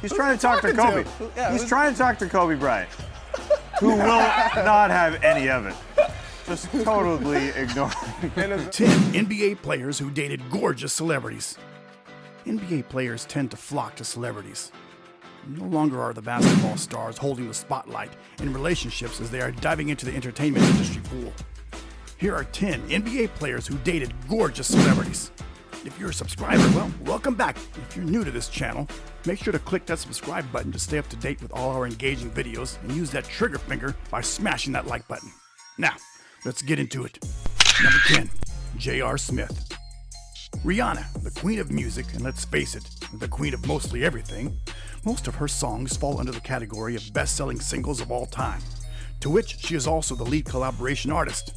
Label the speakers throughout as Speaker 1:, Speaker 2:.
Speaker 1: He's trying to talk to Kobe.
Speaker 2: Yeah,
Speaker 1: He's trying to talk to Kobe Bryant, who will not have any of it. Just totally ignoring.
Speaker 3: 10 NBA players who dated gorgeous celebrities. NBA players tend to flock to celebrities. No longer are the basketball stars holding the spotlight in relationships as they are diving into the entertainment industry pool. Here are 10 NBA players who dated gorgeous celebrities. If you're a subscriber, well, welcome back. If you're new to this channel, make sure to click that subscribe button to stay up to date with all our engaging videos and use that trigger finger by smashing that like button. Now, let's get into it. Number 10, J.R. Smith. Rihanna, the queen of music, and let's face it, the queen of mostly everything, most of her songs fall under the category of best-selling singles of all time, to which she is also the lead collaboration artist.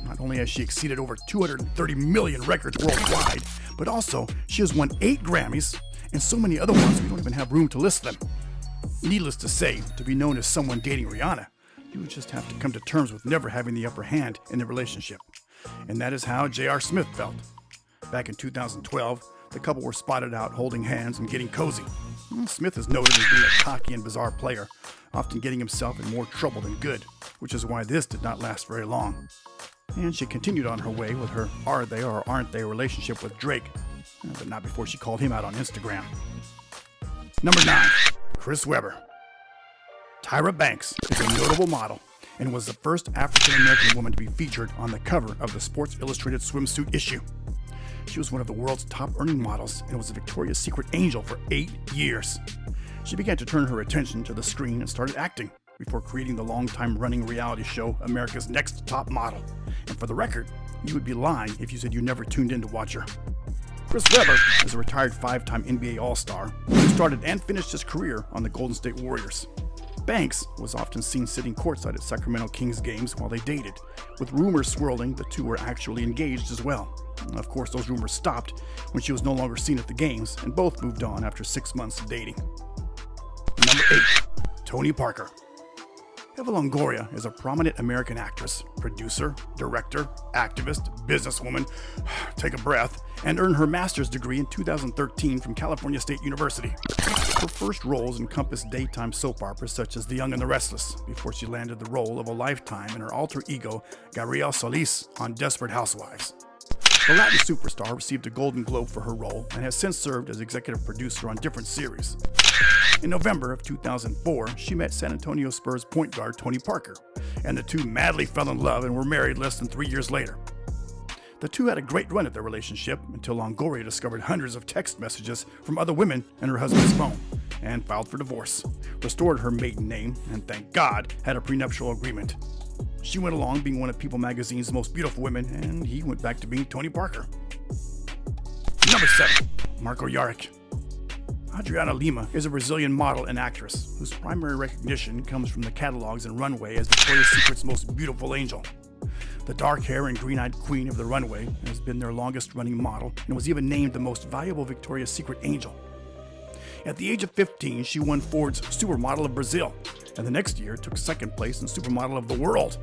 Speaker 3: Not only has she exceeded over 230 million records worldwide, but also she has won 8 Grammys and so many other ones we don't even have room to list them. Needless to say, to be known as someone dating Rihanna, you would just have to come to terms with never having the upper hand in the relationship. And that is how J.R. Smith felt. Back in 2012, the couple were spotted out holding hands and getting cozy. Smith is noted as being a cocky and bizarre player, often getting himself in more trouble than good, which is why this did not last very long. And she continued on her way with her are they or aren't they relationship with Drake, but not before she called him out on Instagram. Number 9, Chris Webber. Tyra Banks is a notable model and was the first African-American woman to be featured on the cover of the Sports Illustrated swimsuit issue. She was one of the world's top earning models and was a Victoria's Secret angel for 8 years. She began to turn her attention to the screen and started acting before creating the long-time running reality show America's Next Top Model. And for the record, you would be lying if you said you never tuned in to watch her. Chris Webber is a retired 5-time NBA All-Star who started and finished his career on the Golden State Warriors. Banks was often seen sitting courtside at Sacramento Kings games while they dated, with rumors swirling the two were actually engaged as well. Of course, those rumors stopped when she was no longer seen at the games, and both moved on after 6 months of dating. Number 8, Tony Parker. Eva Longoria is a prominent American actress, producer, director, activist, businesswoman, take a breath, and earned her master's degree in 2013 from California State University. Her first roles encompassed daytime soap operas such as The Young and the Restless, before she landed the role of a lifetime in her alter ego, Gabrielle Solis, on Desperate Housewives. The Latin superstar received a Golden Globe for her role and has since served as executive producer on different series. In November of 2004, she met San Antonio Spurs point guard Tony Parker, and the two madly fell in love and were married less than 3 years later. The two had a great run at their relationship until Longoria discovered hundreds of text messages from other women in her husband's phone and filed for divorce, restored her maiden name, and thank God had a prenuptial agreement. She went along being one of People magazine's most beautiful women, and he went back to being Tony Parker. Number 7, Marco Yarrick. Adriana Lima is a Brazilian model and actress whose primary recognition comes from the catalogs and runway as Victoria's Secret's most beautiful angel. The dark hair and green-eyed queen of the runway has been their longest-running model and was even named the most valuable Victoria's Secret angel. At the age of 15, she won Ford's Supermodel of Brazil, and the next year took second place in Supermodel of the World.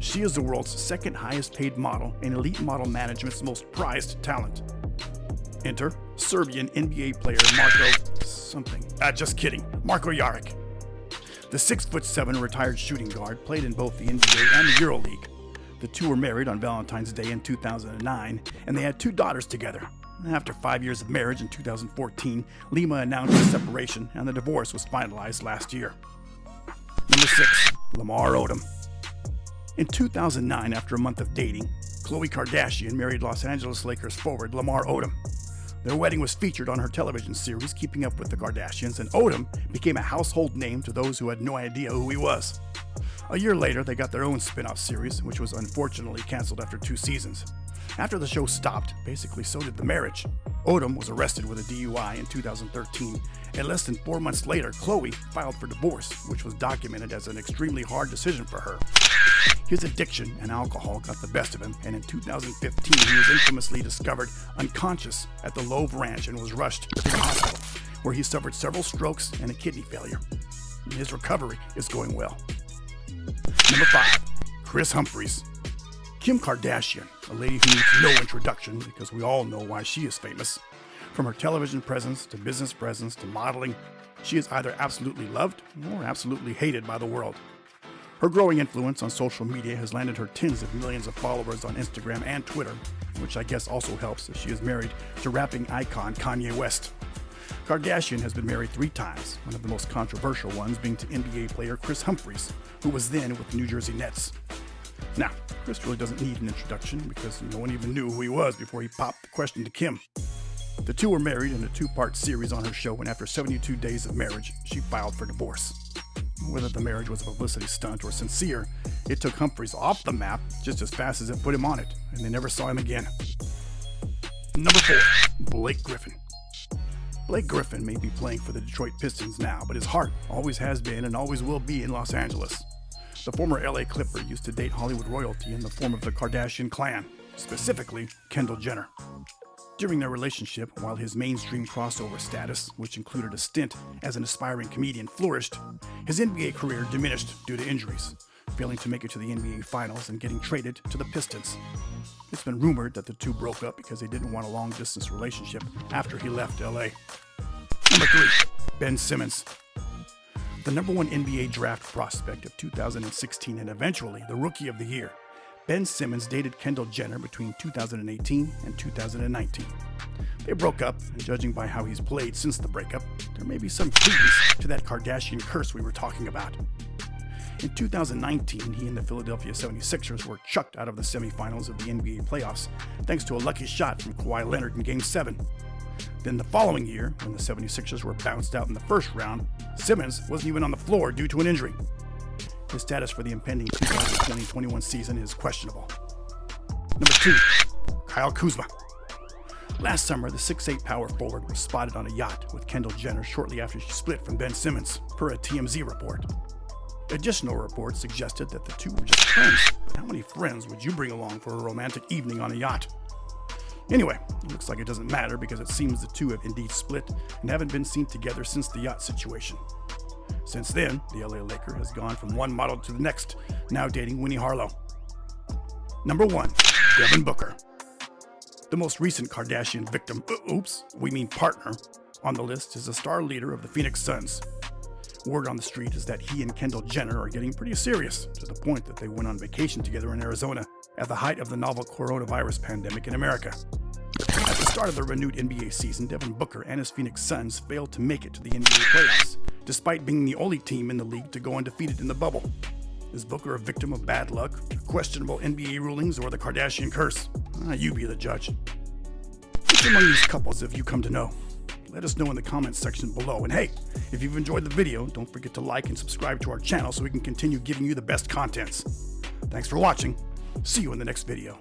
Speaker 3: She is the world's second highest paid model and Elite Model Management's most prized talent. Enter Serbian NBA player Marco Yarrick. The 6'7" retired shooting guard played in both the NBA and the EuroLeague. The two were married on Valentine's Day in 2009, and they had 2 daughters together. After 5 years of marriage in 2014, Lima announced a separation, and the divorce was finalized last year. Number 6, Lamar Odom. In 2009, after a month of dating, Khloe Kardashian married Los Angeles Lakers forward Lamar Odom. Their wedding was featured on her television series, Keeping Up with the Kardashians, and Odom became a household name to those who had no idea who he was. A year later, they got their own spin-off series, which was unfortunately canceled after 2 seasons. After the show stopped, basically so did the marriage. Odom was arrested with a DUI in 2013, and less than 4 months later, Khloe filed for divorce, which was documented as an extremely hard decision for her. His addiction and alcohol got the best of him, and in 2015 he was infamously discovered unconscious at the Loeb Ranch and was rushed to the hospital, where he suffered several strokes and a kidney failure. His recovery is going well. Number 5, Kris Humphries. Kim Kardashian, a lady who needs no introduction because we all know why she is famous. From her television presence to business presence to modeling, she is either absolutely loved or absolutely hated by the world. Her growing influence on social media has landed her tens of millions of followers on Instagram and Twitter, which I guess also helps as she is married to rapping icon Kanye West. Kardashian has been married 3 times, one of the most controversial ones being to NBA player Chris Humphries, who was then with the New Jersey Nets. Now, Chris really doesn't need an introduction because no one even knew who he was before he popped the question to Kim. The two were married in a 2-part series on her show, and after 72 days of marriage, she filed for divorce. Whether the marriage was a publicity stunt or sincere, it took Humphries off the map just as fast as it put him on it, and they never saw him again. Number 4, Blake Griffin. Blake Griffin may be playing for the Detroit Pistons now, but his heart always has been and always will be in Los Angeles. The former LA Clipper used to date Hollywood royalty in the form of the Kardashian clan, specifically Kendall Jenner. During their relationship, while his mainstream crossover status, which included a stint as an aspiring comedian, flourished, his NBA career diminished due to injuries, failing to make it to the NBA Finals and getting traded to the Pistons. It's been rumored that the two broke up because they didn't want a long-distance relationship after he left LA. Number 3, Ben Simmons. The number 1 NBA draft prospect of 2016 and eventually the Rookie of the Year, Ben Simmons dated Kendall Jenner between 2018 and 2019. They broke up, and judging by how he's played since the breakup, there may be some credence to that Kardashian curse we were talking about. In 2019, he and the Philadelphia 76ers were chucked out of the semifinals of the NBA playoffs thanks to a lucky shot from Kawhi Leonard in Game 7. Then the following year, when the 76ers were bounced out in the first round, Simmons wasn't even on the floor due to an injury. His status for the impending 2020-21 season is questionable. Number 2, Kyle Kuzma. Last summer, the 6'8" power forward was spotted on a yacht with Kendall Jenner shortly after she split from Ben Simmons, per a TMZ report. Additional reports suggested that the two were just friends, but how many friends would you bring along for a romantic evening on a yacht? Anyway, it looks like it doesn't matter because it seems the two have indeed split and haven't been seen together since the yacht situation. Since then, the LA Laker has gone from one model to the next, now dating Winnie Harlow. Number 1, Devin Booker. The most recent Kardashian victim, partner, on the list is the star leader of the Phoenix Suns. Word on the street is that he and Kendall Jenner are getting pretty serious, to the point that they went on vacation together in Arizona at the height of the novel coronavirus pandemic in America. At the start of the renewed NBA season, Devin Booker and his Phoenix Suns failed to make it to the NBA playoffs, despite being the only team in the league to go undefeated in the bubble. Is Booker a victim of bad luck, questionable NBA rulings, or the Kardashian curse? You be the judge. Which among these couples have you come to know? Let us know in the comments section below. And hey, if you've enjoyed the video, don't forget to like and subscribe to our channel so we can continue giving you the best contents. Thanks for watching. See you in the next video.